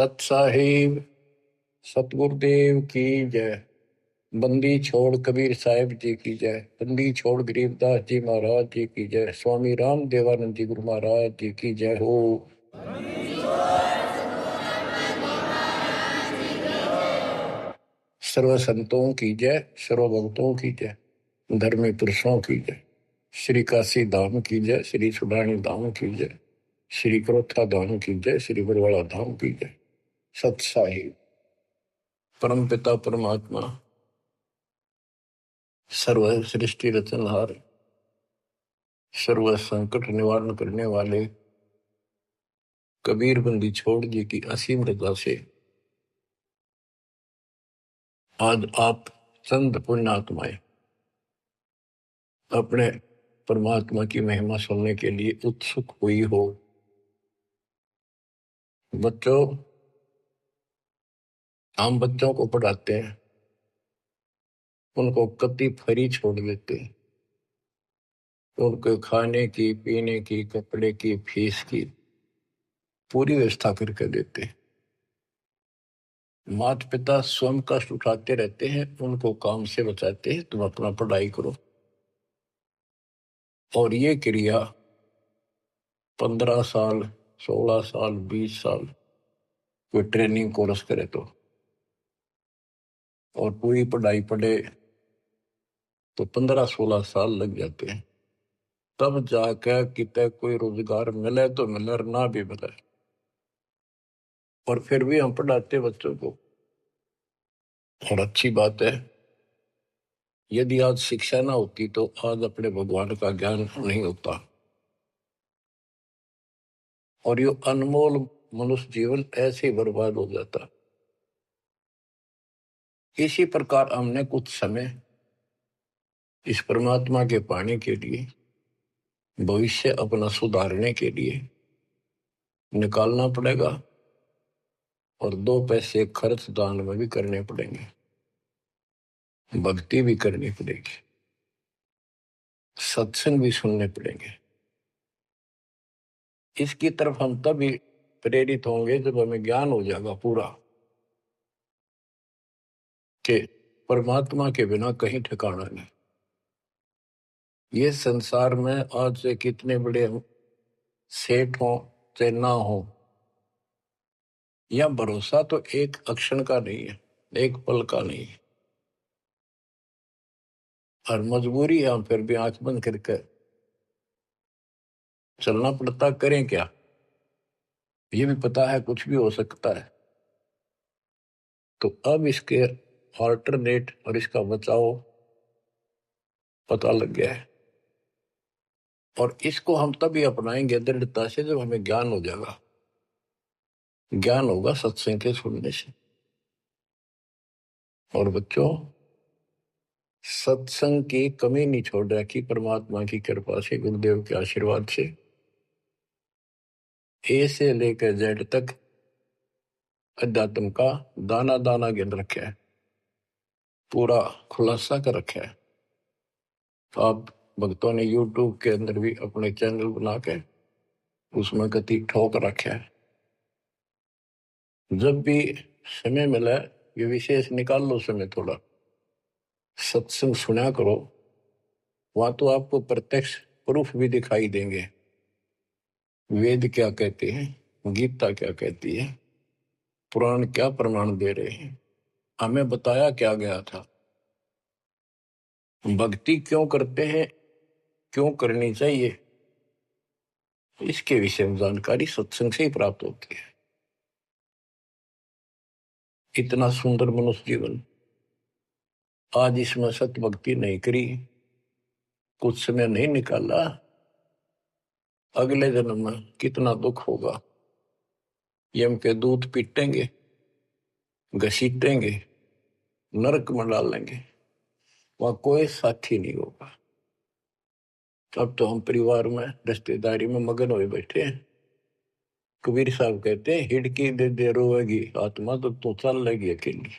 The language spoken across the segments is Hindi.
सत साहिब सतगुरुदेव की जय। बंदी छोड़ कबीर साहिब जी की जय। बंदी छोड़ गरीबदास जी महाराज जी की जय। स्वामी राम देवानंद जी गुरु महाराज जी की जय हो। सर्व संतों की जय, सर्व भक्तों की जय, धर्मी पुरुषों की जय। श्री काशी धाम की जय, श्री सुडानी धाम की जय, श्री क्रोथा धाम की जय, श्री बरवाड़ा धाम की जय। सत साहिब परम पिता परमात्मा सर्व सृष्टि रचनहार, सर्व संकट निवारण करने वाले कबीर बंदी छोड़ जी की असीम रजा से आज आप संत पुण्यात्माएं अपने परमात्मा की महिमा सुनने के लिए उत्सुक हुई हो। बच्चों, हम बच्चों को पढ़ाते हैं, उनको कति फ्री छोड़ देते हैं, उनको खाने की, पीने की, कपड़े की, फीस की पूरी व्यवस्था करके देते हैं। माता पिता स्वयं कष्ट उठाते रहते हैं, उनको काम से बचाते हैं, तुम अपना पढ़ाई करो। और ये क्रिया 15 साल, 16 साल, 20 साल कोई ट्रेनिंग कोर्स करे तो, और पूरी पढ़ाई पढ़े तो 15-16 साल लग जाते हैं। तब जाकर कितने कोई रोजगार मिले तो मिले, और ना भी मिले। और फिर भी हम पढ़ाते बच्चों को। और अच्छी बात है, यदि आज शिक्षा ना होती तो आज अपने भगवान का ज्ञान नहीं होता, और ये अनमोल मनुष्य जीवन ऐसे ही बर्बाद हो जाता। इसी प्रकार हमने कुछ समय इस परमात्मा के पाने के लिए, भविष्य अपना सुधारने के लिए निकालना पड़ेगा, और 2 पैसे खर्च दान में भी करने पड़ेंगे, भक्ति भी करनी पड़ेगी, सत्संग भी सुनने पड़ेंगे। इसकी तरफ हम तभी प्रेरित होंगे जब हमें ज्ञान हो जाएगा पूरा कि परमात्मा के बिना कहीं ठिकाना नहीं। ये संसार में आज से कितने बड़े सेठ हो चाहे ना हो, या भरोसा तो एक अक्षण का नहीं है, एक पल का नहीं है। और मजबूरी है, हम फिर भी आंख बंद करके चलना पड़ता। करें क्या? ये भी पता है कुछ भी हो सकता है। तो अब इसके ऑल्टरनेट और इसका बचाव पता लग गया है, और इसको हम तभी अपनाएंगे दृढ़ता से जब हमें ज्ञान हो जाएगा। ज्ञान होगा सत्संग के सुनने से। और बच्चों, सत्संग की कमी नहीं छोड़ रखी परमात्मा की कृपा से, गुरुदेव के आशीर्वाद से। ए से लेकर जेड तक अध्यात्म का दाना दाना गिन रखा है, पूरा खुलासा कर रखा है। आप भक्तों ने यूट्यूब के अंदर भी अपने चैनल बना के उसमें कति ठोक रखा है। जब भी समय मिला, ये विशेष निकाल लो समय थोड़ा, सत्संग सुना करो। वहां तो आपको प्रत्यक्ष प्रूफ भी दिखाई देंगे। वेद क्या कहते हैं, गीता क्या कहती है, पुराण क्या प्रमाण दे रहे हैं, हमें बताया क्या गया था, भक्ति क्यों करते हैं, क्यों करनी चाहिए, इसके विषय में जानकारी सत्संग से ही प्राप्त होती है। इतना सुंदर मनुष्य जीवन, आज इसमें सत्य भक्ति नहीं करी, कुछ समय नहीं निकाला, अगले जन्म में कितना दुख होगा। यम के दूत पीटेंगे, घसीटेंगे, नरक में डालेंगे, वहां कोई साथी नहीं होगा। अब तो हम परिवार में, रिश्तेदारी में मगन हुए बैठे हैं। कबीर साहब कहते हैं, हिड़की दे दे रोएगी आत्मा तो तू चल लेगी अकेली।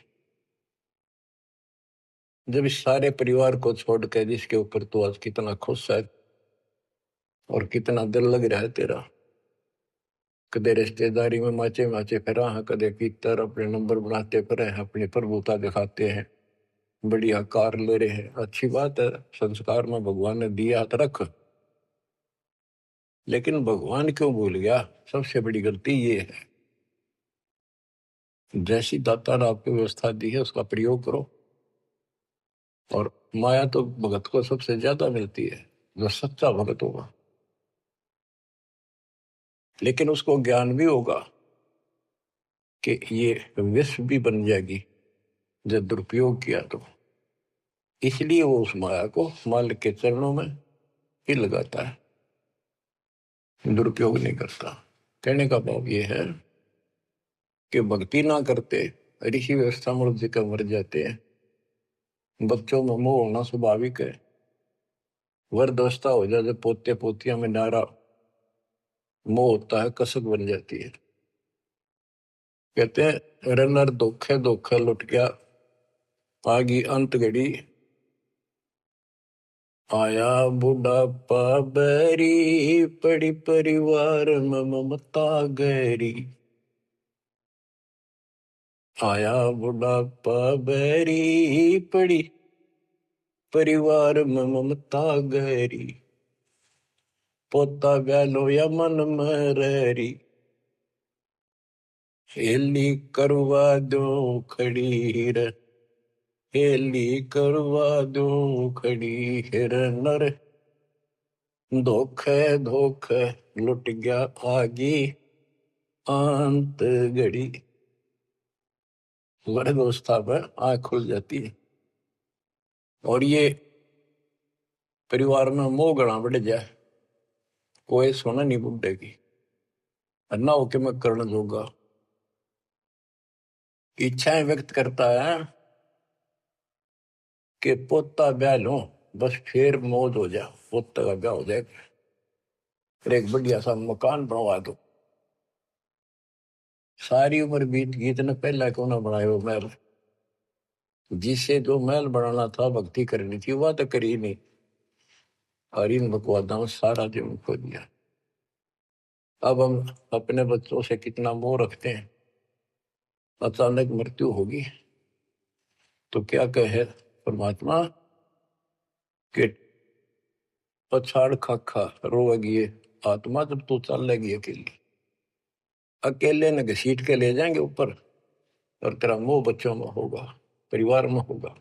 जब इस सारे परिवार को छोड़ के जिसके ऊपर तू आज कितना खुश है और कितना दिल लग रहा है तेरा, कदे रिश्तेदारी में माचे माचे फिरा है, कदे कीतर अपने नंबर बनाते फिरे हैं, अपनी प्रभुता दिखाते हैं, बढ़िया कार ले रहे हैं। अच्छी बात है, संस्कार में भगवान ने दिया तो रख, लेकिन भगवान क्यों भूल गया? सबसे बड़ी गलती ये है। जैसी दाता ने आपको व्यवस्था दी है उसका प्रयोग करो। और माया तो भगत को सबसे ज्यादा मिलती है, जो सच्चा भगत होगा। लेकिन उसको ज्ञान भी होगा कि ये विष भी बन जाएगी जब दुरुपयोग किया तो। इसलिए वो उस माया को मालिक के चरणों में ही लगाता है, दुरुपयोग नहीं करता। कहने का भाव ये है कि भक्ति ना करते ऋषि व्यवस्था मूर्ति का मर जाते हैं। बच्चों में मोह होना स्वाभाविक है। वृद्धावस्था हो जाए जब पोते पोतियां में नारा मोह होता है, कसक बन जाती है। कहते हैं रनर धोखे धोखे लुट गया, आगी अंत घड़ी, आया बुढ़ापा बैरी, पड़ी परिवार में ममता गहरी। आया बुढ़ापा बैरी, पड़ी परिवार में ममता गहरी। पोता गैलो या मन में रहरी, हेली करवा दो खड़ी रे, हेली करवा दो खड़ी हिर नर। धोखे धोखे लुट गया आगी अंत घड़ी। वृद्धावस्था पर आंख खुल जाती है। और ये परिवार में मोह गणा बढ़ जाए, कोई सोना नहीं बुढ़ेगी, अन्ना होके मैं करण जोगा। इच्छाएं व्यक्त करता है कि पोता ब्याह लो, बस फिर मौज हो जा, पोता का ब्याह हो जाए, फिर एक बढ़िया सा मकान बनवा दो। सारी उम्र बीत गई, इतने पहला क्यों ना बनाए वो महल? जिससे जो महल बनाना था, भक्ति करनी थी, वह तो करी नहीं। और इन बकवादा में सारा जीवन खो दिया। अब हम अपने बच्चों से कितना मोह रखते हैं। अचानक मृत्यु होगी तो क्या कहे परमात्मा कि पछाड़ खा खा रोएगी ये आत्मा, जब तू चल लेगी अकेली। अकेले न घसीट के ले जाएंगे ऊपर, और तेरा मोह बच्चों में होगा, परिवार में होगा।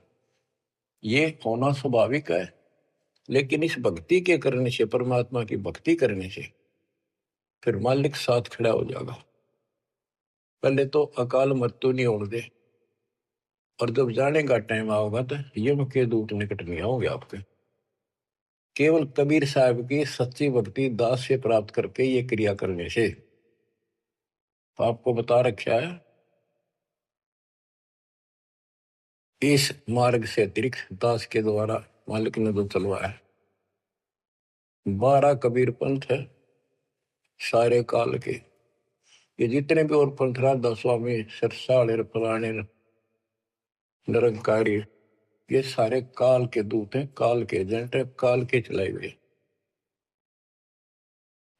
ये होना स्वाभाविक है। लेकिन इस भक्ति के करने से, परमात्मा की भक्ति करने से, फिर मालिक साथ खड़ा हो जाएगा। पहले तो अकाल मृत्यु नहीं होने दे, और जब जाने का टाइम आओगा तो यम के दूत निकट नहीं आओगे आपके। केवल कबीर साहब की सच्ची भक्ति दास से प्राप्त करके ये क्रिया करने से। तो आपको बता रखा है, इस मार्ग से अतिरिक्त दास के द्वारा मालिक ने जो चलवाया है। 12 कबीर पंथ है सारे काल के। ये जितने भी और पंथ राधा स्वामी सरसाल फलाने निरंकारी, ये सारे काल के दूत हैं, काल के एजेंट हैं, काल के चलाए हुए।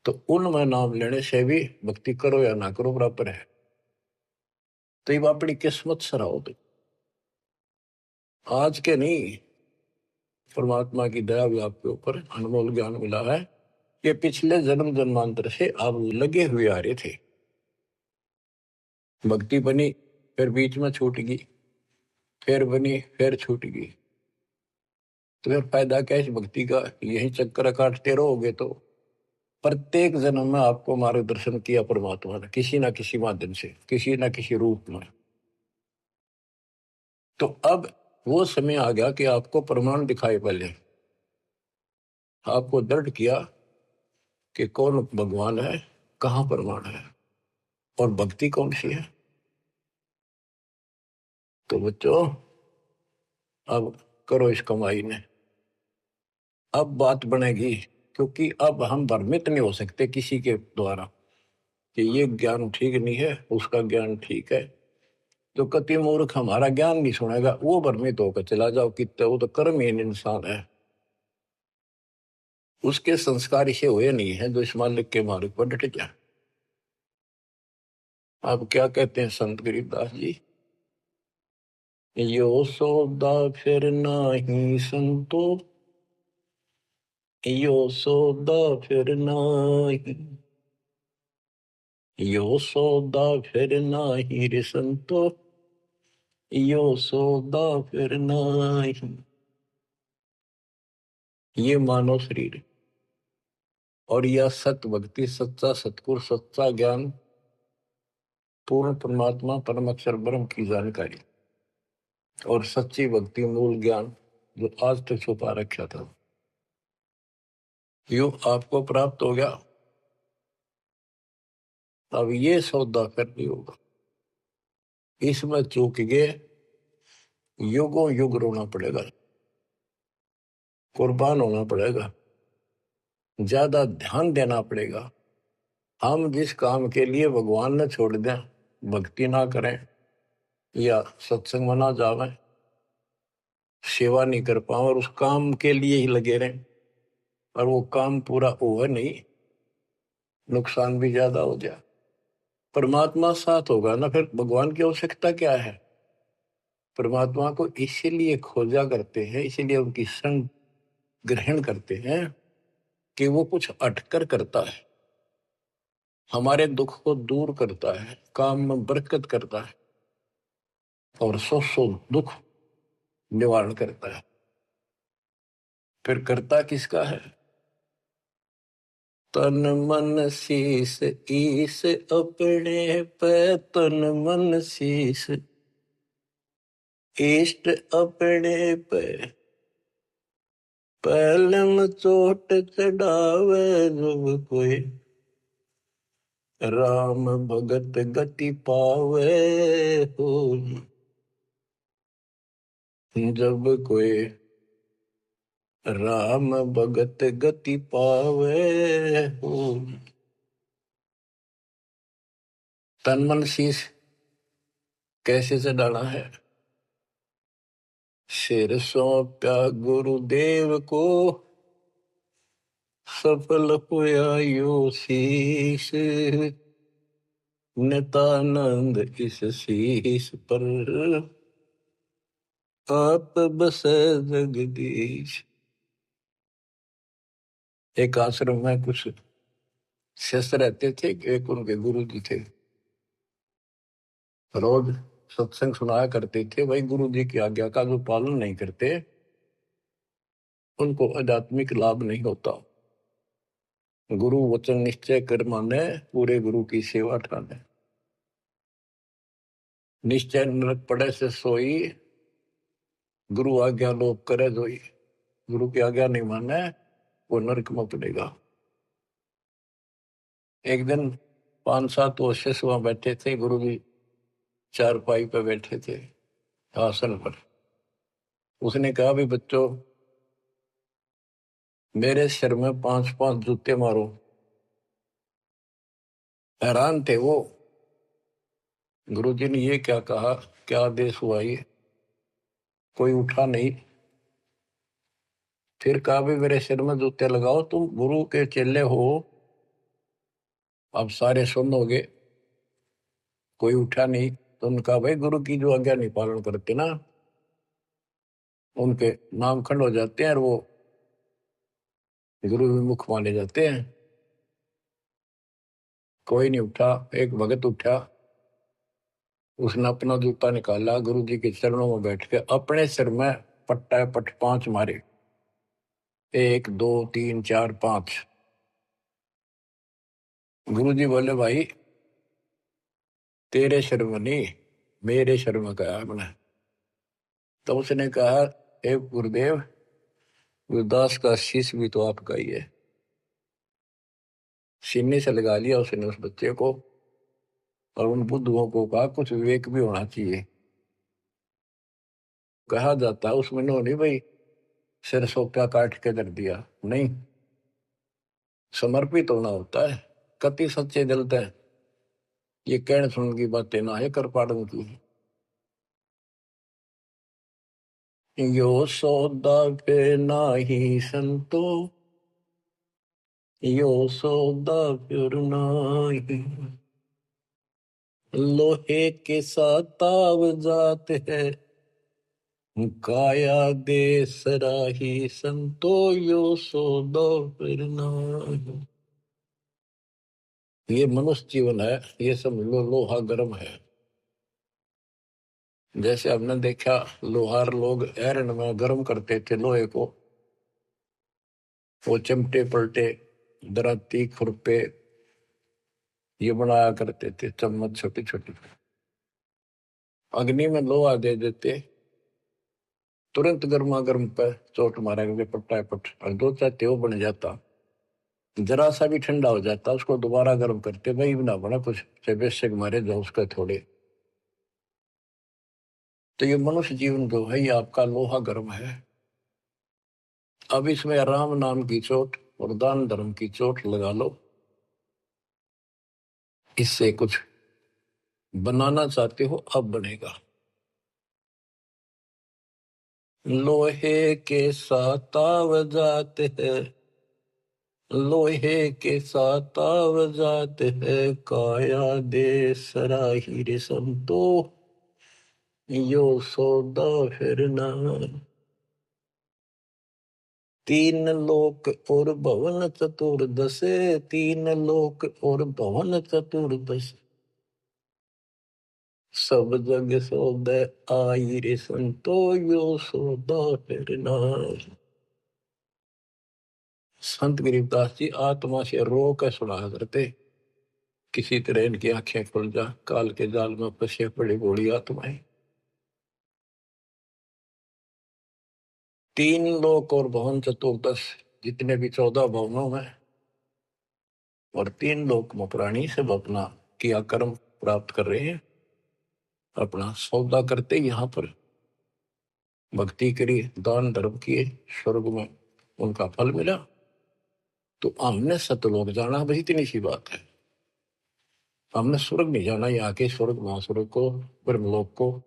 तो उनमें नाम लेने से भी भक्ति करो या ना करो बराबर है। तो ये अपनी किस्मत से रहो। तो आज के नहीं, परमात्मा की दया भी आपके ऊपर अनमोल ज्ञान मिला है। ये पिछले जन्म जन्मांतर से आप लगे हुए आ रहे थे। भक्ति बनी, फिर बीच में छूट गई, फिर बनी, फिर छूट गई। तो फिर फायदा क्या इस भक्ति का? यही चक्कर काटते रहोगे तो प्रत्येक जन्म में आपको मार्गदर्शन किया परमात्मा ने, किसी ना किसी माध्यम से, किसी ना किसी रूप में। तो अब वो समय आ गया कि आपको प्रमाण दिखाए। पहले आपको दृढ़ किया कि कौन भगवान है, कहाँ प्रमाण है, और भक्ति कौन सी है। तो बच्चों, अब करो इस कमाई ने। अब बात बनेगी, क्योंकि अब हम भ्रमित नहीं हो सकते किसी के द्वारा कि ये ज्ञान ठीक नहीं है, उसका ज्ञान ठीक है। जो कति मूर्ख हमारा ज्ञान नहीं सुनेगा, वो भ्रमित होकर चला जाओ कितने, वो तो कर्महीन इंसान है। उसके संस्कार इसे हुए नहीं है जो इस मालिक के मार्ग पर डट जाए। अब क्या कहते हैं संत गरीबदास जी, यो सौदा फिर नाही संतो, यो सौदा फिर नाही, यो सौदा फिर नाही रे संतो, यो सौदा फिर नाही। ये मानव शरीर और यह सत्य भक्ति, सच्चा सतगुरु, सच्चा ज्ञान, पूर्ण परमात्मा परम अक्षर ब्रह्म की जानकारी और सच्ची भक्ति मूल ज्ञान जो आज तक छुपा रखा था, यो आपको प्राप्त हो गया। अब ये सौदा करनी होगा, इसमें चूक गए युगों युग रोना पड़ेगा, कुर्बान होना पड़ेगा, ज्यादा ध्यान देना पड़ेगा। हम जिस काम के लिए भगवान ने छोड़ दें, भक्ति ना करें या सत्संग में ना जावे, सेवा नहीं कर पाओ और उस काम के लिए ही लगे रहें और वो काम पूरा हुआ नहीं, नुकसान भी ज्यादा हो जाए, परमात्मा साथ होगा ना, फिर भगवान की आवश्यकता क्या है। परमात्मा को इसीलिए खोजा करते हैं, इसीलिए उनकी संग ग्रहण करते हैं कि वो कुछ अटकर करता है, हमारे दुख को दूर करता है, काम में बरकत करता है और सौ दुख निवारण करता है। फिर करता किसका है? तन मन शीस ईस अपने पे, तन मन शीस इष्ट अपने पे, पहलम चोट चढ़ावे जब कोई, राम भगत गति पावे हो, जब कोई राम भगत गति पावे हो। तन मन शीस कैसे चढ़ाना है? सिर सौंप्या गुरुदेव को, सफल हुआ यो शीस, नितानंद इस शीस पर आप बसे जगदीश। एक आश्रम में कुछ शिष्य रहते थे, एक उनके गुरु जी थे, रोज सत्संग सुनाया करते थे। भाई गुरु जी की आज्ञा का जो पालन नहीं करते उनको आध्यात्मिक लाभ नहीं होता। गुरु वचन निश्चय कर माने, पूरे गुरु की सेवा ठाने, निश्चय नरक पड़े से सोई, गुरु आज्ञा लोप करे जोई। गुरु की आज्ञा नहीं माने वो नरक में पड़ेगा। एक दिन 5-7 शिष्य वहां बैठे थे, गुरु जी चारपाई पे बैठे थे आसन पर। उसने कहा भी बच्चों, मेरे सिर में 5-5 जूते मारो। हैरान थे वो, गुरु जी ने ये क्या कहा, क्या आदेश हुआ ये? कोई उठा नहीं। फिर कहा भी मेरे सिर में जूते लगाओ, तुम गुरु के चेले हो। अब सारे सुनोगे, कोई उठा नहीं। तो उनका भाई गुरु की जो आज्ञा नहीं पालन करते ना, उनके नाम खंड हो जाते हैं और वो गुरु विमुख माने जाते हैं। कोई नहीं उठा। एक भगत उठा, उसने अपना जूता निकाला, गुरु जी के चरणों में बैठ के अपने सिर में पट्टा पट 5 मारे। 1 2 3 4 5। गुरु जी बोले भाई तेरे सिर में नहीं, मेरे सिर में कहा हमने। तो उसने कहा, हे गुरुदेव, गुरुदास का शीश भी तो आपका ही है। सीने से लगा लिया उसने उस बच्चे को और उन बुद्धुओं को कहा कुछ विवेक भी होना चाहिए। कहा जाता है उसमें नहीं भाई सिर सोप्या काट के कर दिया, नहीं, समर्पित होना होता है। कति सच्चे दिलते हैं, ये कहने सुन की बातें ना है कर पाड़न की। यो सौदा पे नाही संतो, यो सौदा फिर नाही, लोहे के साथ ताव जात है, काया दे सराही संतो यो सौदा फिर नाहि। ये मनुष्य जीवन है, ये सब लोहा गर्म है। जैसे हमने देखा लोहार लोग आयरन में गर्म करते थे लोहे को, वो चिमटे पलटे दराती खुरपे ये बनाया करते थे, चम्मच छोटी छोटी अग्नि में लोहा दे देते, तुरंत गर्मा गर्म पर चोट मारेंगे पट्टा पट और दो चाहते वो बन जाता। जरा सा भी ठंडा हो जाता उसको दोबारा गर्म करते, भाई ना बना कुछ से बेशक मारे जाओ उसका थोड़े। तो ये मनुष्य जीवन जो है ये आपका लोहा गर्म है। अब इसमें राम नाम की चोट और दान धर्म की चोट लगा लो, इससे कुछ बनाना चाहते हो अब बनेगा। लोहे के साथ ताव जाते हैं, लोहे के साथ ताव जाते हैं, काया दे सराही रे संतो यो सौदा फिर ना। तीन लोक और भवन चतुर्दश, तीन लोक और भवन चतुर्दश, सब जग सौदे आई रे संतो यो सौदा फिर नाहि। संत गरीबदास जी आत्मा से रो कर सुना करते, किसी तरह इनकी आंखें खुल जा, काल के जाल में फंसे पड़ी बूढ़ी आत्माएं। तीन लोक और भवन चतुर्दश, जितने भी 14 भवनों में और तीन लोक में प्राणी सब अपना किया कर्म प्राप्त कर रहे हैं, अपना सौदा करते यहाँ पर भक्ति करी दान धर्म किए, स्वर्ग में उनका फल मिला। तो हमने सतलोक जाना, बस इतनी सी बात है। हमने स्वर्ग नहीं जाना, यहाँ के स्वर्ग महास्वर्ग को ब्रह्मलोक को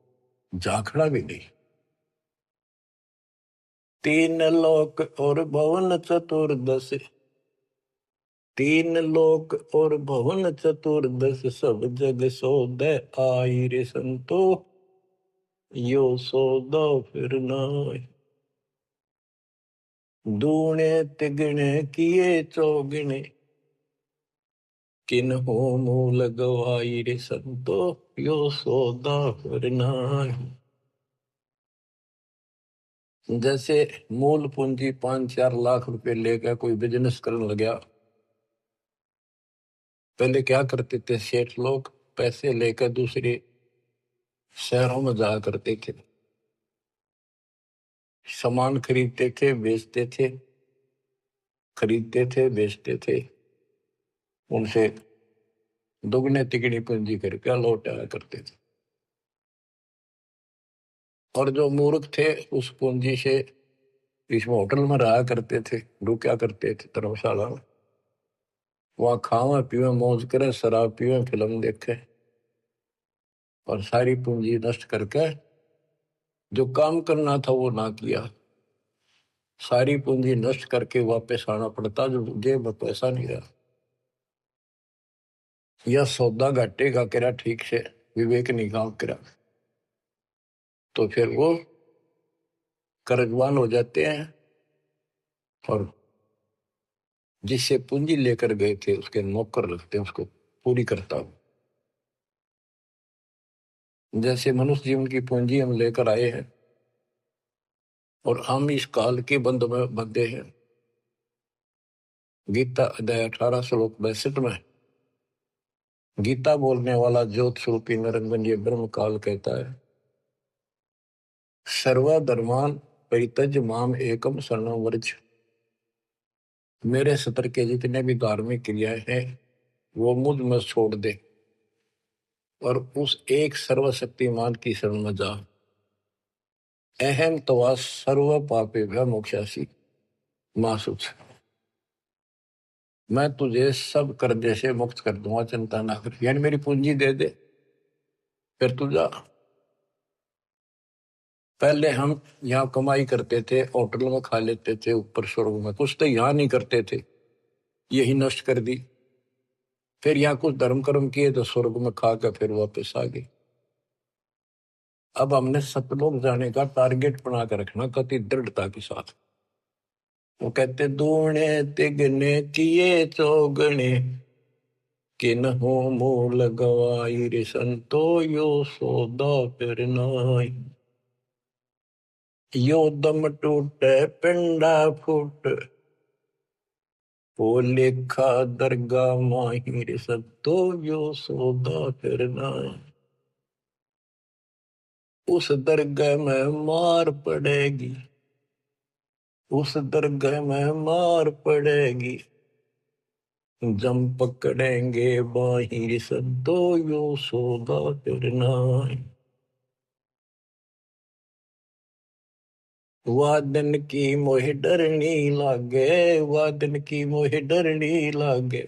झांकना भी नहीं। तीन लोक और भवन चतुर्दश, तीन लोक और भवन चतुर्दश, सब जग सौदे आई रे संतो यो सौदा फिर नाहि। दूने तिगने किए चौगने, किन हो मूल गवाई रे संतो यो सौदा फिर नाहि। जैसे मूल पूंजी 5-4 लाख रुपए लेकर कोई बिजनेस करने लगा, पहले क्या करते थे सेठ लोग, पैसे लेकर दूसरे शहरों में जाया करते थे, सामान खरीदते थे बेचते थे, खरीदते थे बेचते थे, उनसे दुगने तिगनी पूंजी करके लौटाया करते थे। और जो मूर्ख थे उस पूंजी से इसमें होटल में रहा करते थे, रुका करते थे धर्मशाला में, वहां खावा पीवे मौज करे, शराब पीवे फिल्म देखे और सारी पूंजी नष्ट करके जो काम करना था वो ना किया, सारी पूंजी नष्ट करके वापस आना पड़ता, जो जेब में पैसा नहीं रहा। यह सौदा घाटे का करा ठीक से, विवेक नहीं काम करा, तो फिर वो कर्जवान हो जाते हैं और जिससे पूंजी लेकर गए थे उसके नौकर रखते हैं, उसको पूरी करता हूं। जैसे मनुष्य जीवन की पूंजी हम लेकर आए हैं और हम इस काल के बंध में बंधे हैं। गीता अध्याय 18 श्लोक 62 में गीता बोलने वाला ज्योत स्वरूपी निरंजन ये ब्रह्म काल कहता है, सर्वधर्मान परित्यज माम एकम शरणं व्रज। मेरे सतर के जितने भी धार्मिक क्रियाएं हैं वो मुझ में छोड़ दे और उस एक सर्वशक्तिमान की शरण में जा। अहम तवा सर्व पापेभ्य मोक्षासी मां सुच। मैं तुझे सब कर्जे से मुक्त कर दूंगा, चिंता ना कर। यानी मेरी पूंजी दे दे फिर तू जा। पहले हम यहाँ कमाई करते थे, होटल में खा लेते थे, ऊपर स्वर्ग में कुछ तो यहाँ नहीं करते थे, यही नष्ट कर दी। फिर यहाँ कुछ धर्म कर्म किए तो स्वर्ग में खा कर फिर वापस आ गए। अब हमने सतलोक जाने का टारगेट बना कर रखना कति दृढ़ता के साथ। वो कहते दूणे तिगने किए चौगने किन हो मूल गवाई रे संतो यो सौदा फिर नाई। यो दम टूटे पिंडा फूट वो लेखा दरगाह माहिर सत्तो यो सौदा फिर नाई। उस दरगाह में मार पड़ेगी, उस दरगाह में मार पड़ेगी, जम पकड़ेंगे बाहिर सद्दो यो सौदा करना। वादन की मोह डरनी लागे, वादन की मोह डरनी लागे,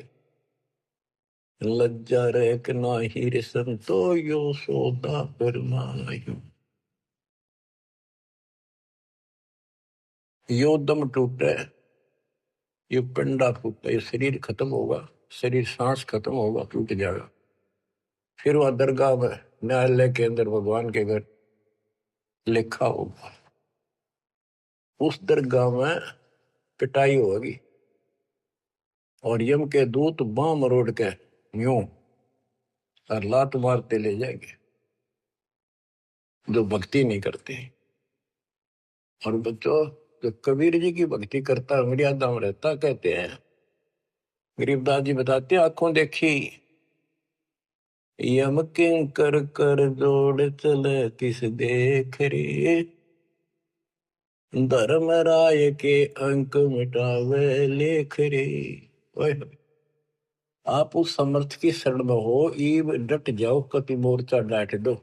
लज्जा रेक नाहिर संतो यो सौदा करना। यो दम टूटे, ये पिंडा फूटा, ये शरीर खत्म होगा, शरीर सांस खत्म होगा, टूट जाएगा। फिर वह दरगाह में न्यायालय के अंदर भगवान के घर लिखा होगा। उस दरगाह में पिटाई होगी और यम के दूत बां मरोड़ के यूं और लात मारते ले जाएंगे जो भक्ति नहीं करते। और बच्चों, जो कबीर जी की भक्ति करता मर्यादा में रहता, कहते हैं गरीबदास जी बताते हैं, आंखों देखी यम किंकर कर जोड़ चले किस देख रे, धर्म राय के अंक मिटावे लेख रे। ओए आप उस समर्थ की शरण में हो, ईब डट जाओ, कति मोर्चा डांट दो,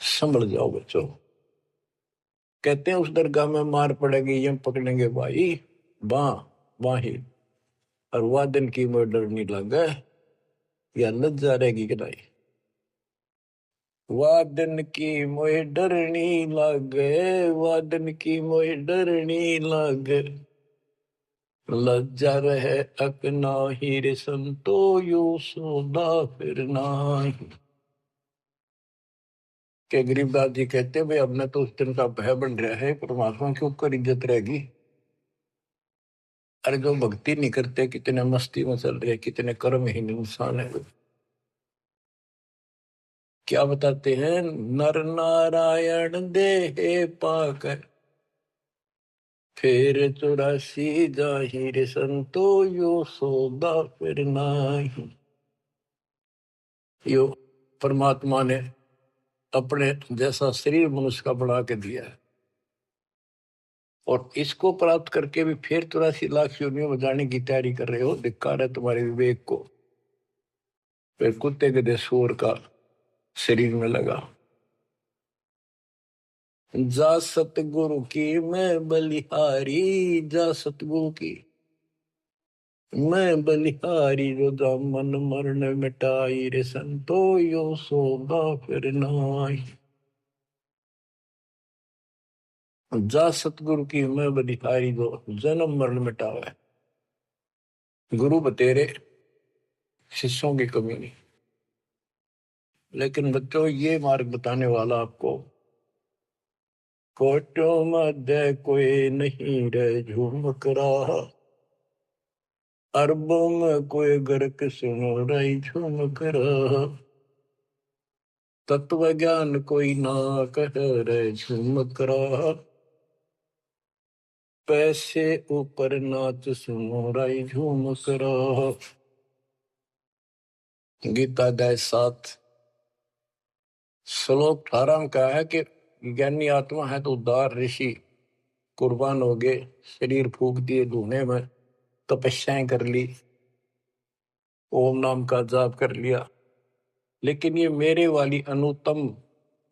संभल जाओ बच्चों। कहते हैं उस दरगाह में मार पड़ेगी, यम पकड़ेंगे भाई बां बाही, और वादन की मोह डरनी लगे, या लज्जा रहेगी कि नहीं। वादन की मोह डरनी लगे, वादन की मोह डरनी लगे, लज्जा रहे अकना हीरे संतो यो सौदा फिर नाई। के गरीबदास जी कहते भाई हमने तो उस दिन का भय बन रहा है, परमात्मा के ऊपर इज्जत रहेगी। अरे जो भक्ति नहीं करते, कितने मस्ती में चल रहे, कितने कर्महीन इंसान है। क्या बताते हैं, नर नारायण देह पाकर फिर 84 जाहिर संतो यो सौदा फिर नाही। यो परमात्मा ने अपने जैसा शरीर मनुष्य का बना के दिया है, और इसको प्राप्त करके भी फिर 84 लाख योनियों में जाने की तैयारी कर रहे हो। धिक्कार है तुम्हारे विवेक को। फिर कुत्ते गधे सूअर का शरीर में लगा। जा सतगुरु की मैं बलिहारी, जा सतगुरु की मैं बलिहारी, जो दामन मरण मिटाई रे संतो यो सौदा फिर नाई। जा सतगुरु की मैं बलिहारी, जो जन्म मरण मिटावे। गुरु बतेरे, शिष्यों की कमी नहीं। लेकिन बच्चों, ये मार्ग बताने वाला आपको, कोटों मध्य कोई नहीं रे झूमक रहा, अरबों में कोई गर्क सुनो रही झूमक रहा, तत्व ज्ञान कोई ना कह रे झूमक रहा, पैसे ऊपर नाच सुनो रही झूमक रहा। गीता अध्याय 7 श्लोक 18 में कहा है कि ज्ञानी आत्मा है तो उदार ऋषि कुर्बान हो गए, शरीर फूक दिए धुएं में, तपस्याएं कर ली, ओम नाम का जाप कर लिया, लेकिन ये मेरे वाली अनुत्तम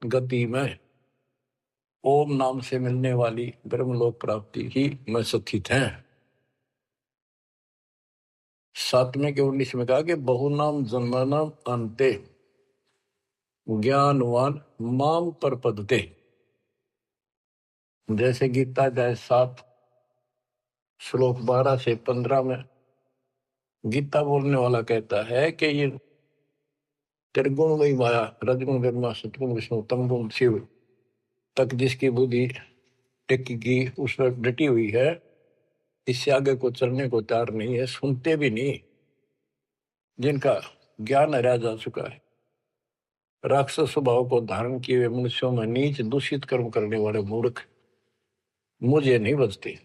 गति में ओम नाम से मिलने वाली ब्रह्मलोक प्राप्ति ही में स्थित है। 7वें के 19 में कहा कि बहुनाम जन्मनाम अंते ज्ञानवान माम पर पदते। जैसे गीता अध्याय 7 श्लोक 12 से 15 में गीता बोलने वाला कहता है कि ये त्रिगुण वही माया, रजगुण ब्रह्मा सतगुण विष्णु तमगुण शिव तक जिसकी बुद्धि टिकी उस पर डटी हुई है, इससे आगे को चलने को तैयार नहीं है, सुनते भी नहीं, जिनका ज्ञान हरा जा चुका है। राक्षस स्वभाव को धारण किए हुए मनुष्यों में नीच दूषित कर्म करने वाले मूर्ख मुझे नहीं बचते।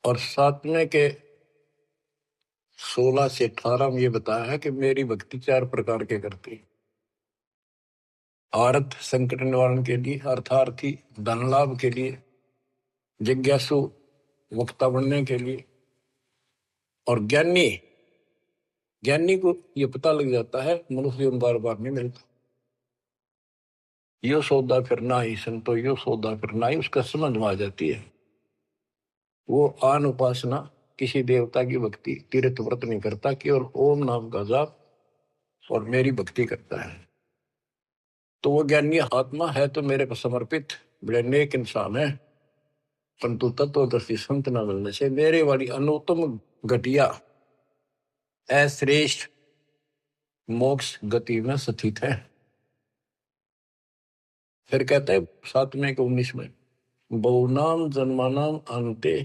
और सातवें के 16 से 18 में ये बताया है कि मेरी भक्ति 4 प्रकार के करती। आर्थ संकट निवारण के लिए, अर्थार्थी धन लाभ के लिए, जिज्ञासु वक्ता बनने के लिए, और ज्ञानी ज्ञानी को ये पता लग जाता है मनुष्य जीवन बार बार नहीं मिलता। यो सौदा फिर ना ही संतो, यो सौदा फिर ना ही, उसका समझ में आ जाती है। वो आन उपासना, किसी देवता की भक्ति, तीर्थ व्रत नहीं करता, केवल ओम नाम का जाप और मेरी भक्ति करता है। तो वो ज्ञानी आत्मा है तो मेरे को समर्पित बड़े नेक इंसान है, परंतु तत्वदर्शी संत न मिलने से मेरे वाली अनुत्तम घटिया अश्रेष्ठ मोक्ष गति में स्थित है। फिर कहते हैं 7वें के 19 में, बहुनाम जन्मानाम अंते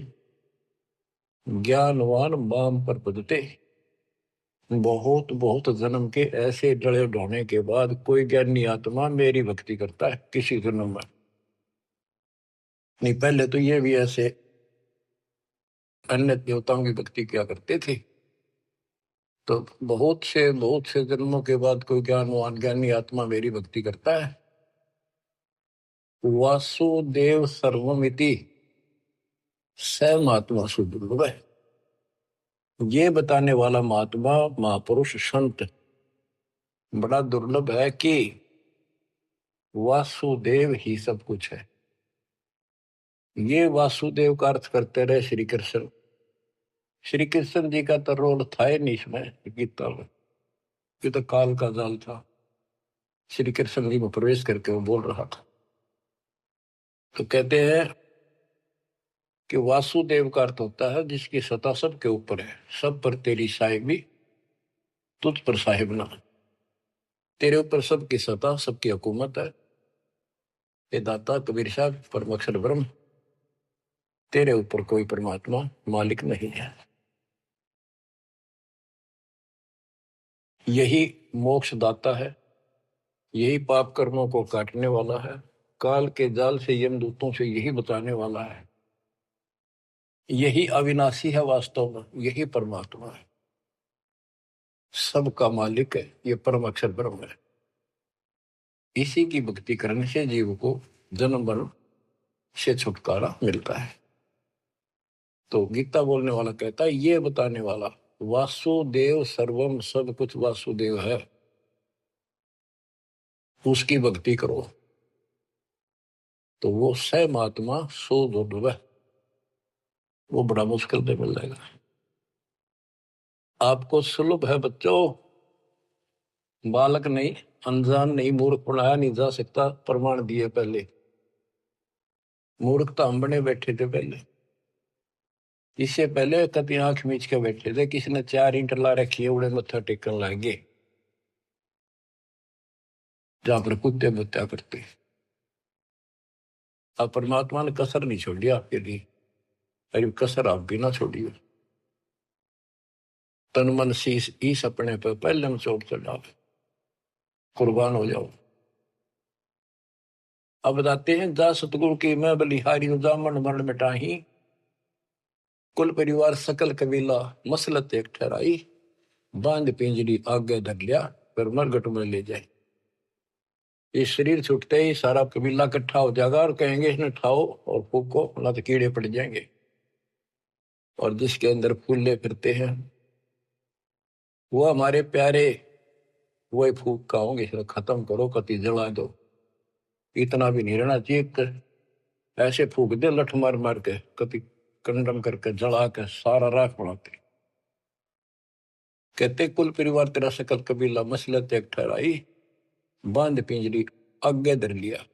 ज्ञानवान माम पर पदते। बहुत बहुत जन्म के ऐसे डले ढोने के बाद कोई ज्ञानी आत्मा मेरी भक्ति करता है किसी जन्म में। नहीं, पहले तो ये भी ऐसे अन्य देवताओं की भक्ति किया करते थे। तो बहुत से जन्मों के बाद कोई ज्ञानवान ज्ञानी आत्मा मेरी भक्ति करता है। वासुदेव सर्वमिति स महात्मा सुदुर्लभ है। ये बताने वाला महात्मा महापुरुष संत बड़ा दुर्लभ है कि वासुदेव ही सब कुछ है। ये वासुदेव का अर्थ करते रहे श्री कृष्ण। श्री कृष्ण जी का तो रोल था ही नहीं इसमें गीता में, ये तो काल का जाल था। श्री कृष्ण जी में प्रवेश करके वो बोल रहा था। तो कहते हैं कि वासुदेव का अर्थ होता है जिसकी सत्ता सबके ऊपर है, सब पर तेरी साहिबी, तुझ पर साहिब ना। तेरे ऊपर सबकी सत्ता, सबकी हुकूमत है। ये दाता कबीर साहब परम अक्षर ब्रह्म, तेरे ऊपर कोई परमात्मा मालिक नहीं है। यही मोक्ष दाता है, यही पाप कर्मों को काटने वाला है, काल के जाल से यमदूतों से यही बचाने वाला है। यही अविनाशी है, वास्तव में यही परमात्मा है, सबका मालिक है, ये परम अक्षर ब्रह्म है। इसी की भक्ति करने से जीव को जन्म मरण से छुटकारा मिलता है। तो गीता बोलने वाला कहता है, ये बताने वाला वासुदेव सर्वम, सब कुछ वासुदेव है, उसकी भक्ति करो तो वो स महात्मा सो दुर्लभ है, वो बड़ा मुश्किल से मिल जाएगा। आपको सुलभ है बच्चों, बालक नहीं, अनजान नहीं, मूर्ख पढ़ाया नहीं जा सकता, प्रमाण दिए पहले। मूर्ख तो हम बने बैठे थे पहले, इससे पहले कभी आंख मीच के बैठे थे, किसी ने 4 ईंट ला रखी है, उड़े मत्था टेकन लगे जहां पर कुत्ते मुत्या करते। अब परमात्मा ने कसर नहीं छोड़ी आपके लिए, अरे कसर आप भी ना छोड़िए। तन मन शीश ईस अपने पे पहले में चोट चढ़ाओ, कुर्बान हो जाओ। अब बताते हैं, जा सतगुरु की मैं बलिहारी जामन मरण मिटाही, कुल परिवार सकल कबीला मसलत एक ठहराई, बांध पिंजरी आगे धर लिया, फिर मरगट में ले जाए। ये शरीर छूटते ही सारा कबीला इकट्ठा हो जाएगा और कहेंगे इसने ठाओ और फूको, ना तो कीड़े पड़ जाएंगे। और जिसके अंदर फूले फिरते हैं वो हमारे प्यारे, वही फूक का होंगे, इसे खत्म करो, कति जला दो। इतना भी नहीं रहना चाहिए, ऐसे फूक दे लठ मार मार के, कति कंडम करके जला के सारा राख बनाते। कहते कुल परिवार तेरा सकल कबीला मसलत एक ठहराई, बांध पिंजरी आगे धर लिया,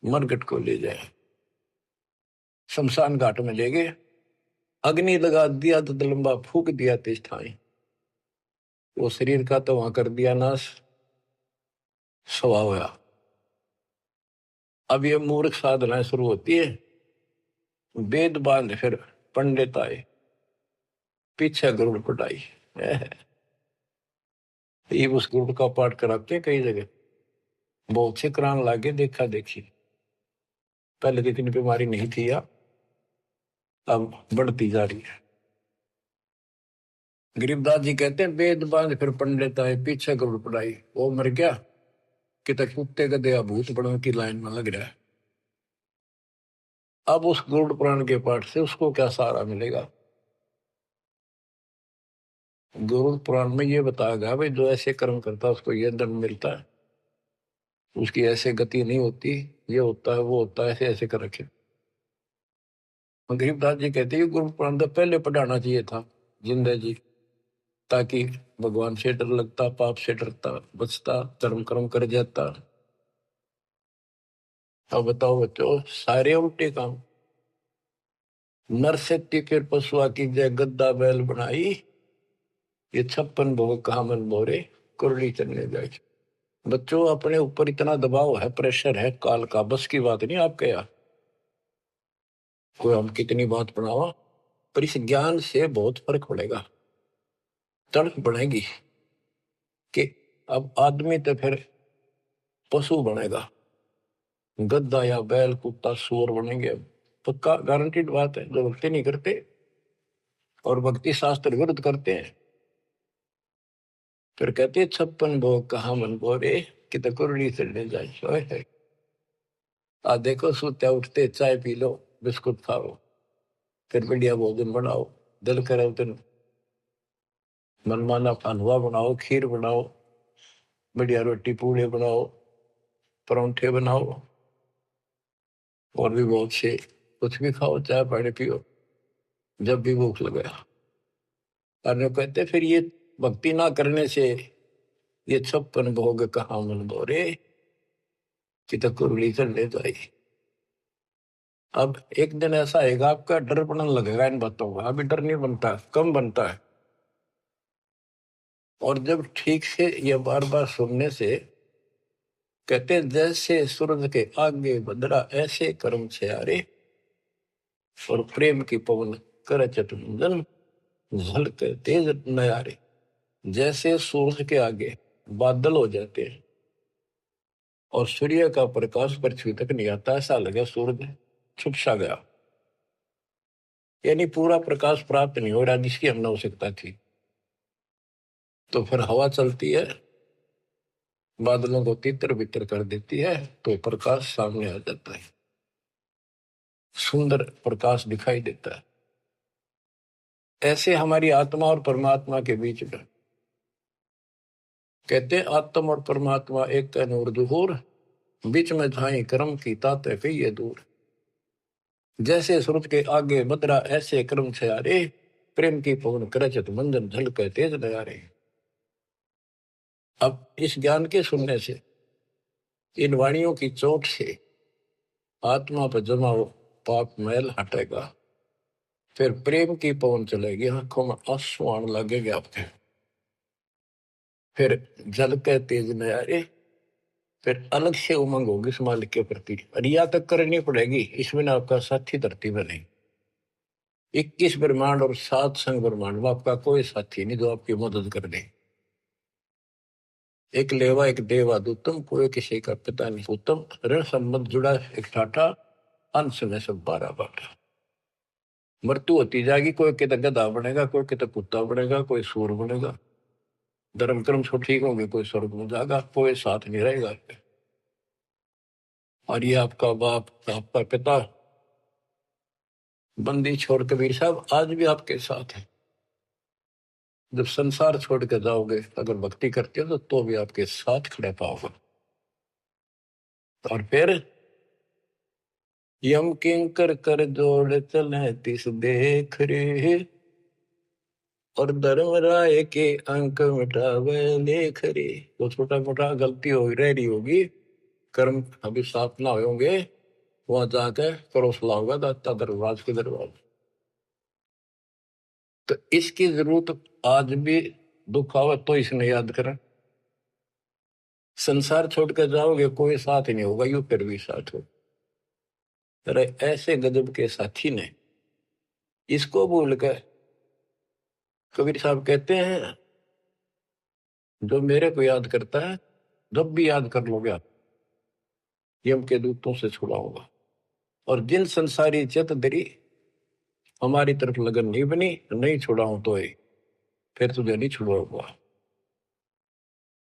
मरगट को ले जाए, शमशान घाट में ले गए। अग्नि लगा दिया तो लंबा फूक दिया तिस ठाई, वो शरीर का तो वहां कर दिया नाश, स्वभाव होया। अब ये मूर्ख साधना शुरू होती है, वेद बांध फिर पंडित आए, पीछे गरुड़ पटाई। ये उस गरुड़ का पाठ कराते हैं कई जगह, बहुत से करान लागे, देखा देखी। पहले तो इतनी बीमारी नहीं थी या अब बढ़ती जा रही है। गरीबदास जी कहते हैं वेद बांध फिर पंडित आए, पीछे गरुड़ पटाई। वो मर गया कि तक कुत्ते गधे भूत बड़ों की लाइन में लग रहा है। अब उस गरुड़ पुराण के पाठ से उसको क्या सहारा मिलेगा? गरुड़ पुराण में ये बताया गया भाई जो ऐसे कर्म करता है उसको ये दंड मिलता है, उसकी ऐसे गति नहीं होती, ये होता है वो होता है, ऐसे ऐसे कर रखे। गरीबदास जी कहते हैं गुरु पुराण तो पहले पढ़ाना चाहिए था जिंदा जी, ताकि भगवान से डर लगता, पाप से डरता, बचता, धर्म कर्म कर जाता। अब बताओ बच्चों, सारे उल्टे काम। नर शक्ति फिर पशुआ की जय, गद्दा बैल बनाई, ये 56 भोग कहा मन मोरे, कुरली चलने जाए। बच्चों अपने ऊपर इतना दबाव है, प्रेशर है काल का, बस की बात नहीं आपके यहाँ। कोई हम कितनी बात बनावा, पर इस ज्ञान से बहुत फर्क पड़ेगा, तड़प बढ़ेगी कि अब आदमी तो फिर पशु बनेगा, गद्दा या बैल कुत्ता सूअर बनेंगे। पक्का गारंटीड बात है। जो भक्ति नहीं करते और भक्ति शास्त्र विरुद्ध करते हैं, फिर कहते 56 भोग कहा मन बोरे, कि तो कुरली चढ़ने जाए। आ देखो सोते उठते चाय पी लो, बिस्कुट खाओ, फिर बढ़िया भोजन बनाओ, दिल करे तो मनमाना हलवा बनाओ, खीर बनाओ, बढ़िया रोटी पूड़े बनाओ, परोंठे बनाओ, और भी बहुत से कुछ भी खाओ, चाय पानी पियो जब भी भूख लगे। और कहते फिर ये भक्ति ना करने से ये 56 भोग कहाँ मन बोरे, कि तो कुरली चढ़ने जाए। अब एक दिन ऐसा आएगा आपका डर बनने लगेगा इन बातों का, अभी डर नहीं बनता, कम बनता है। और जब ठीक से ये बार बार सुनने से, कहते हैं जैसे सूरज के आगे बदरा ऐसे कर्म से आरे, और प्रेम की पवन कर चतुंजन झलक तेज नयारे। जैसे सूरज के आगे बादल हो जाते हैं और सूर्य का प्रकाश पृथ्वी तक नहीं आता, ऐसा लगे सूरज छुप सा गया, यानी पूरा प्रकाश प्राप्त नहीं हो रहा जिसकी हमने आवश्यकता थी। तो फिर हवा चलती है, बादलों को तितर बितर कर देती है, तो प्रकाश सामने आ जाता है, सुंदर प्रकाश दिखाई देता है। ऐसे हमारी आत्मा और परमात्मा के बीच में, कहते हैं आत्मा और परमात्मा एक का नूर दुहूर, बीच में झाई कर्म की ताते कहिए दूर। जैसे सूरज के आगे बदरा ऐसे कर्म से आरे, प्रेम की पवन करचत मंजन झलक तेज नयारे। अब इस ज्ञान के सुनने से, इन वाणियों की चोट से आत्मा पर जमा हो पाप मैल हटेगा, फिर प्रेम की पवन चलेगी, आंखों में आंसू आने लगेंगे आपके, फिर झलक तेज नयारे, फिर अलग से उमंग होगी इस मालिक के प्रति। रिया तक करनी पड़ेगी, इसमें ना आपका साथी धरती में नहीं। 21 ब्रह्मांड और 7 संग ब्रह्मांड में आपका कोई साथी नहीं जो आपकी मदद कर दे। एक लेवा एक देवा दूतम, कोई किसी का पिता नहीं उत्तम, ऋण संबंध जुड़ा एक ठाठा, अंश में सब 12 बाटा। मृत्यु होती जाएगी, कोई कितना गधा बनेगा, कोई कितना कुत्ता बनेगा, कोई सूर बनेगा, धर्म कर्म सब ठीक होंगे, कोई स्वर्ग में जाएगा, कोई साथ नहीं रहेगा। और ये आपका बाप, आपका पिता, बंदी छोड़ कबीर साहब आज भी आपके साथ है। जब संसार छोड़ के जाओगे, अगर भक्ति करते हो तो भी आपके साथ खड़े पाओगे। और फिर यम किंकर कर जोड़ चले तिस देख रे, और धर्म राय के अंक मिटावे लेख रे। तो छोटा मोटा गलती हो रह रही होगी, कर्म अभी साफ ना होंगे, वहां जाकर करो सलाह होगा दाता दरबार के दरबार। तो इसकी जरूरत आज भी दुख आवे तो इसने याद करें। संसार छोड़ कर जाओगे कोई साथ ही नहीं होगा, यू फिर भी साथ हो। अरे ऐसे गजब के साथी ने इसको भूल कर, कबीर साहब कहते हैं जो मेरे को याद करता है जब भी याद कर लोगे आप, यम के दूतों से छुड़ाऊंगा। और जिन संसारी चित दरी हमारी तरफ लगन नहीं बनी, नहीं छुड़ाऊं तो फिर तुझे नहीं छुड़ाऊंगा।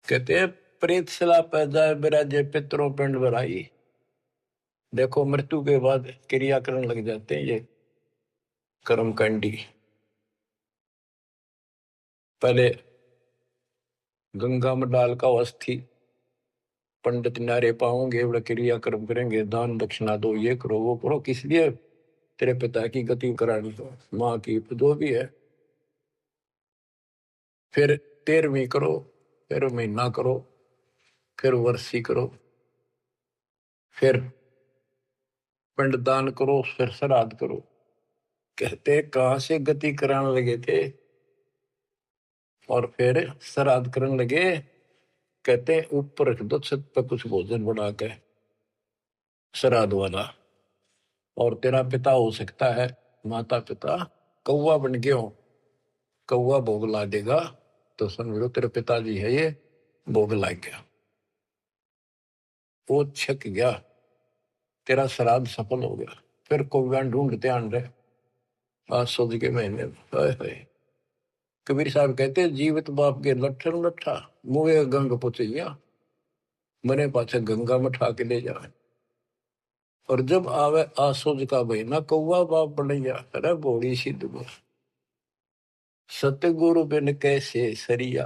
कहते हैं प्रेत सला पैदा बिराजे पितरों पिंड भराई। देखो मृत्यु के बाद क्रिया करने लग जाते हैं ये कर्मकांडी। पहले गंगा में डाल का अस्थि पंडित नारे पाओगे, बड़ा क्रिया कर्म करेंगे, दान दक्षिणा दो, ये करो वो करो, किस लिए? तेरे पिता की गति करानी हो, माँ की जो भी है। फिर 13वीं करो, फिर महीना करो, फिर वर्षी करो, फिर पिंडदान करो, फिर श्राद्ध करो। कहते कहां से गति कराने लगे थे और फिर श्राद्ध करने लगे। कहते ऊपर रख दो छत पर कुछ भोजन बना के श्राद्ध वाला, और तेरा पिता हो सकता है माता पिता कौवा बन गए हो, कौवा भोग ला देगा तो समझो तेरे पिताजी है ये, भोग ला गया, वो छक गया, तेरा श्राद्ध सफल हो गया। फिर कौवा ढूंढते आन रहे आज सोच के महीने में। हाय हाय। कबीर साहब कहते जीवित बाप के लट्ठन लट्ठा मुए गंग पुचैया, मने पाछे गंगा में ठा के ले जाए। और जब आवे आसोज का महीना कौवा बाप बनैया। अरे बोड़ी सी दुआ सतगुरु बिन कैसे सरिया,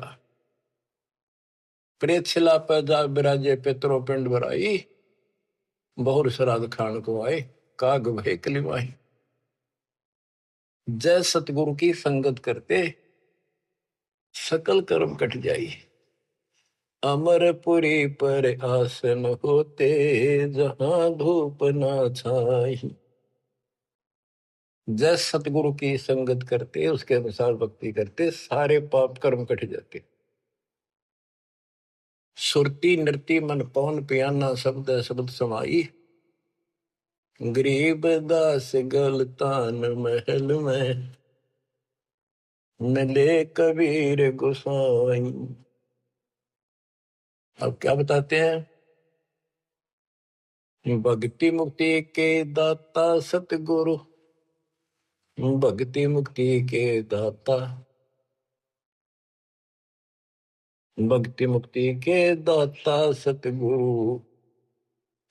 प्रेत शिला पैदा बिराजे पितरों पिंड भराई, बहुर श्राद्ध खान को आए काग भय कलिमाही। जय सतगुरु की संगत करते सकल कर्म कट जाई, अमरपुरी पर आसन होते जहां धूप ना छाई। जय सतगुरु की संगत करते उसके अनुसार भक्ति करते सारे पाप कर्म कट जाते। सुरती नृति मन पवन पियाना शब्द शब्द समाई, गरीब दास गलतान महल में मिले कबीर गोसाई। अब क्या बताते हैं? भक्ति मुक्ति के दाता सतगुरु, भक्ति मुक्ति के दाता, भक्ति मुक्ति के दाता सतगुरु,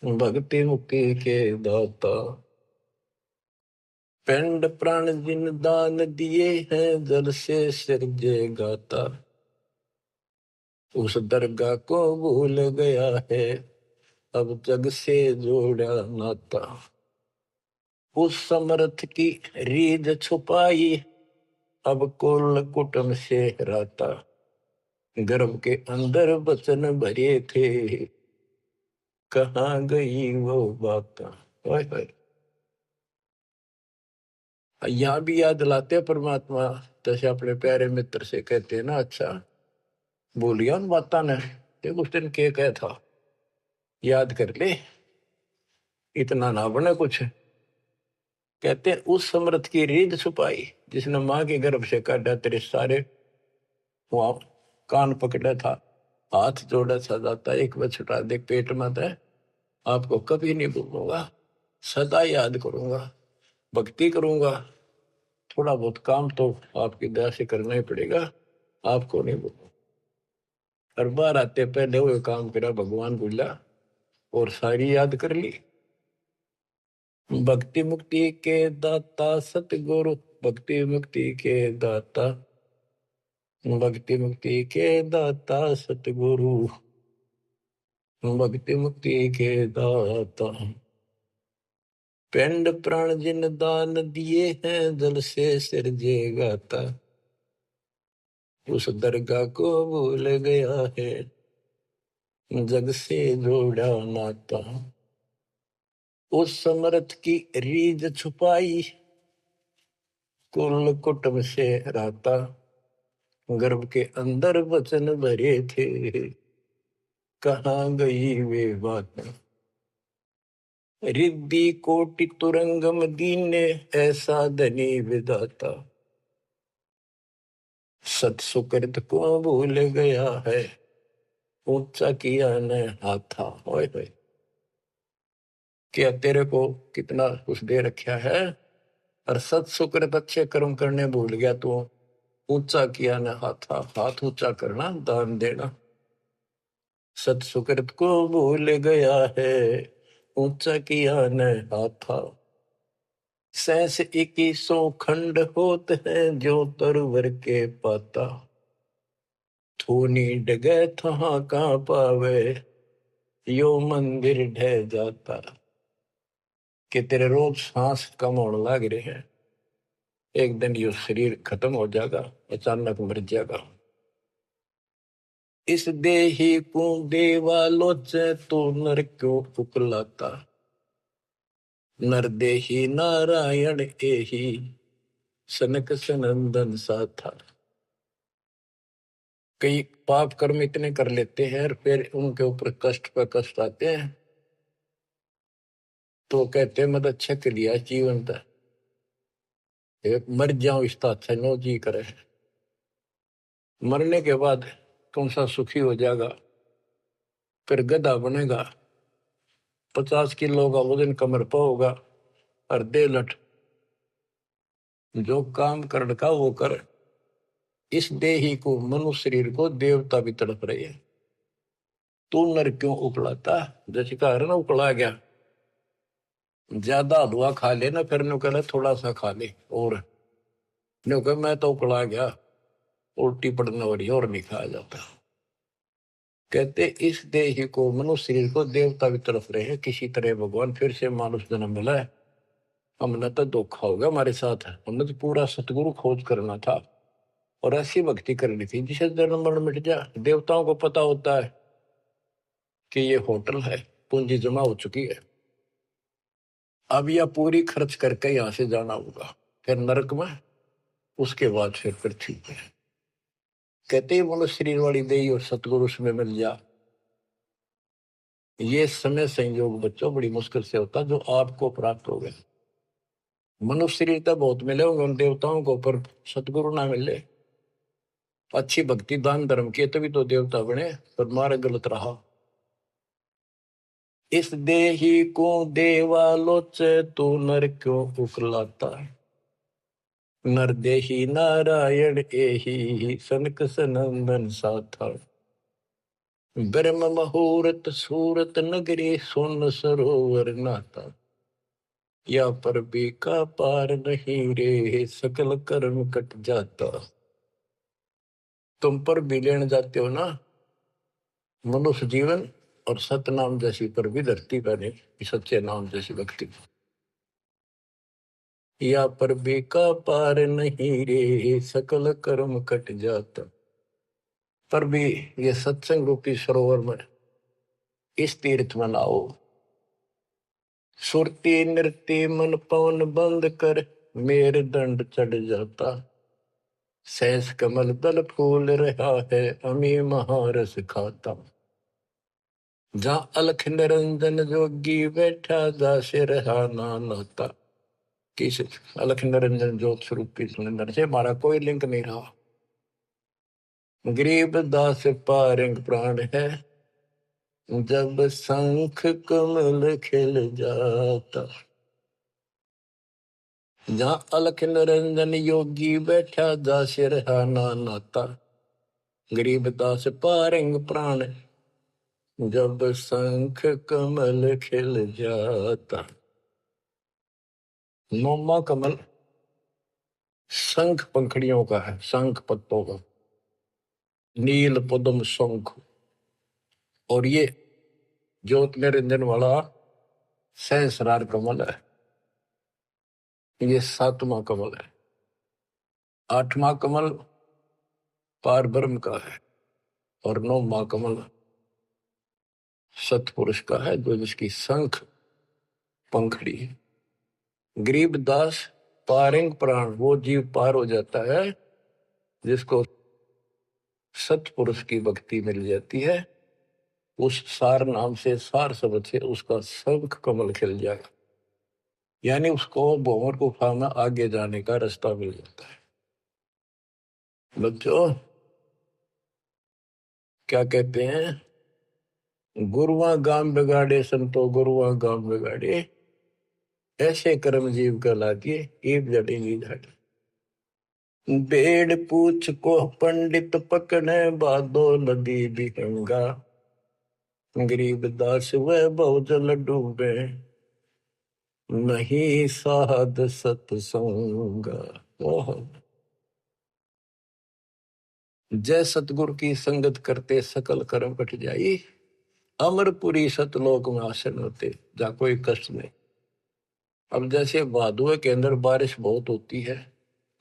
भक्ति मुक्ति के दाता। पिंड प्राण जिन दान दिए हैं जल से सिरजे गाता, उस दरगाह को भूल गया है अब जग से जोड़ा नाता। उस समर्थ की रीझ छुपाई अब कुल कुटुंब से राता, गर्भ के अंदर वचन भरे थे कहाँ गई वो बात। यहाँ भी याद दिलाते हैं परमात्मा, जैसे अपने प्यारे मित्र से कहते हैं ना, अच्छा बोलिया उन बाता ने, देख उस दिन के कहा था, याद कर ले, इतना ना बने कुछ। कहते उस समर्थ की रीझ छुपाई जिसने माँ के गर्भ से काटा, तेरे सारे वहां कान पकड़ा था, हाथ जोड़ा था, जाता एक बार छुटा दे पेट में था, आपको कभी नहीं भूलूंगा, सदा याद करूंगा, भक्ति करूंगा। थोड़ा बहुत काम तो आपकी दया से करना ही पड़ेगा, आपको नहीं भूलूंगा। हर बार आते पहले हुए काम करा भगवान बोला और सारी याद कर ली। भक्ति मुक्ति के दाता सतगुरु, भक्ति मुक्ति के दाता, भक्ति मुक्ति के दाता सतगुरु, भक्ति मुक्ति के दाता। पिंड प्राण जिन दान दिए हैं जल से सिरजे गाता, उस दरगाह को भूल गया है जग से जोड़ा नाता। उस समर्थ की रीझ छुपाई कुल कुटुंब से राता, गर्भ के अंदर वचन भरे थे, कहाँ गई वे बातें। रिद्धि कोटि तुरंगम दीने, ऐसा धनी विधाता। सत सुकृत को भूल गया है, ऊंचा किया न हाथा। ओए होए, क्या तेरे को कितना कुछ दे रखा है, और सत सुकृत अच्छे कर्म करने भूल गया तू। ऊंचा किया न हाथा, हाथ ऊंचा करना, दान देना। सत सुकृत को भूल गया है, ऊंचा किया न हाथा। सहस 2100 खंड होत है, जो तरवर के पाता। थूनी डगे थहा का पावे, यो मंदिर ढह जाता। कि तेरे रोज सांस कम होने लग रहे हैं, एक दिन यो शरीर खत्म हो जाएगा, अचानक मर जाएगा। इस देही को देवा लोचे, तो नर क्यों उकलाता। नर देही नारायण एही, सनक सनंदन साथा। कई पाप कर्म इतने कर लेते हैं और फिर उनके ऊपर कष्ट पर कष्ट आते हैं, तो कहते हैं मत अच्छा कर लिया जीवन था, मर जाओ इसका अच्छा नो जी करे। मरने के बाद कौन सा सुखी हो जाएगा, फिर गधा बनेगा, 50 किलो का वजन कमर पर होगा, और दे लठ। जो काम कर का वो कर। इस देही को, मनुष्य शरीर को देवता भी तड़प रहे हैं, तू नर क्यों उकलाता। जैसे कहा ना उकला गया, ज्यादा हलवा खा ले ना, फिर नु कहना थोड़ा सा खा ले, और नु कह मैं तो उकला गया, उल्टी पड़ने वाली और नहीं खाया जाता। कहते इस देह को, मनुष्य शरीर को देवता भी तरफ रहे हैं, किसी तरह भगवान फिर से मानुष जन्म मिला है। हमने तो धोखा होगा हमारे साथ, हमने तो पूरा सतगुरु खोज करना था, और ऐसी भक्ति करनी थी जिसे जन्म मरण मिट जाए। देवताओं को पता होता है कि ये होटल है, पूंजी जमा हो चुकी है, अब यह पूरी खर्च करके यहां से जाना होगा, फिर नरक में, उसके बाद फिर पृथ्वी पे। कहते ही मनुष्य शरीर वाली देही और सतगुरु में मिल जा। ये समय संयोग बच्चों बड़ी मुश्किल से होता जो आपको प्राप्त हो गया। मनुष्य शरीर तो बहुत मिले होंगे उन देवताओं को, पर सतगुरु ना मिले। अच्छी भक्ति दान धर्म किए तभी तो देवता बने, पर मार्ग गलत रहा। इस देही को देवालोचे, तो नर क्यों उकलाता। नर देही नारायण एही, सनक सनंदन साथा। ब्रह्म मुहूर्त सूरत नगरी, सुन सरोवर नाता। या पर भी का पार नहीं रे, सकल कर्म कट जाता। तुम पर भी लेने जाते हो ना मनुष्य जीवन, और सतनाम जैसी पर भी धरती पर नहीं, सच्चे नाम जैसी भक्ति। या पर भी का पार नहीं रे, सकल कर्म कट जाता। पर भी ये सत्संग रूपी सरोवर में, इस तीर्थ में लाओ। सुरती नृत्य मन पवन बंद कर, मेरे दंड चढ़ जाता। सहस कमल दल फूल रहा है, अमी महारस खाता। जहाँ अलख निरंजन जोगी बैठा, दासे रहा नाता। किस अलख निरंजन ज्योत स्वरूपी सुनिंदर से हमारा कोई लिंक नहीं रहा। गरीब दास पारंग प्राण है, जब शंख कमल खिल जाता। जहाँ अलख निरंजन योगी बैठा, दासे रहा नाता। गरीब दास पारंग प्राण, जब शंख कमल खिल जाता। नौमा कमल शंख पंखड़ियों का है, शंख पत्तों का, नील पद्म शंख। और ये ज्योत निरंजन वाला सहस्रार कमल है, ये 7वां कमल है। 8वां कमल पार ब्रह्म का है, और 9वां कमल सतपुरुष का है, जो जिसकी शंख पंखड़ी है। गरीब दास पारंग प्राण वो जीव पार हो जाता है जिसको सतपुरुष की भक्ति मिल जाती है। उस सार नाम से, सार शब्द से उसका शंख कमल खिल जाएगा, यानी उसको भंवर गुफा में आगे जाने का रास्ता मिल जाता है। बच्चों क्या कहते हैं, गुरुआ गाम बिगाड़े संतो गुरुआ गाम बिगाड़े, ऐसे कर्म जीव का लागे एक जड़ेंगी झाड़ी। बेड़ पूछ को पंडित पकड़े बादो नदी बिहंगा, गरीब दास वह बहुजल डूबे नहीं साध सत्संग। जय सतगुरु की संगत करते सकल कर्म कट जाई, अमरपुरी सतलोक में आसन होते जहाँ कोई कष्ट नहीं। अब जैसे भादुए के अंदर बारिश बहुत होती है,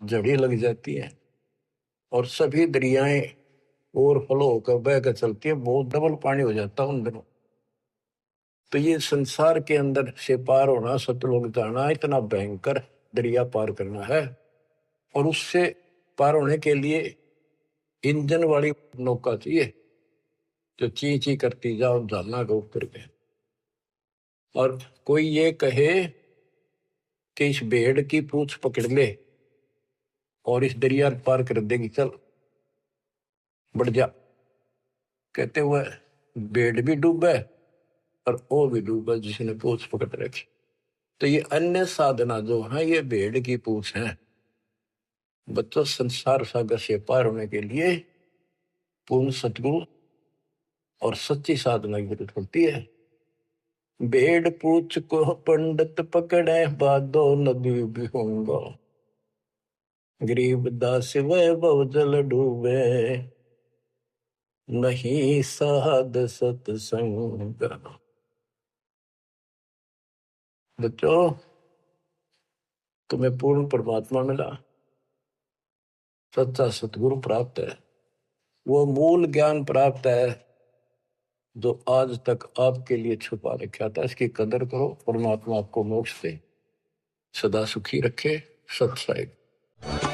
जड़ी लग जाती है और सभी दरियाएं ओवरफ्लो होकर बह कर चलती है, बहुत डबल पानी हो जाता है उन दिनों। तो ये संसार के अंदर से पार होना, सतलोक जाना, इतना भयंकर दरिया पार करना है। और उससे पार होने के लिए इंजन वाली नौका चाहिए जो ची ची करती जाओ झालना के ऊपर के। और कोई ये कहे कि इस भेड़ की पूंछ पकड़ ले और इस दरिया पार कर देगी, चल बढ़ जा, कहते हुए भेड़ भी डूबे और वो भी डूबा जिसने पूंछ पकड़ रखी। तो ये अन्य साधना जो है ये भेड़ की पूंछ है। बच्चों संसार सागर से पार होने के लिए पूर्ण सतगुरु और सच्ची साधना की जरूरत पड़ती है। भेड़ पूछ को पंडित पकड़े बादो नदी बिहंगा, गरीब दास वह बहुजल डूबे नहीं साध सत्संग। बच्चों तुम्हें पूर्ण परमात्मा मिला, सच्चा सतगुरु प्राप्त है, वो मूल ज्ञान प्राप्त है जो आज तक आपके लिए छुपा रखा था। इसकी कदर करो, परमात्मा आपको मोक्ष दे, सदा सुखी रखे। सत साहिब।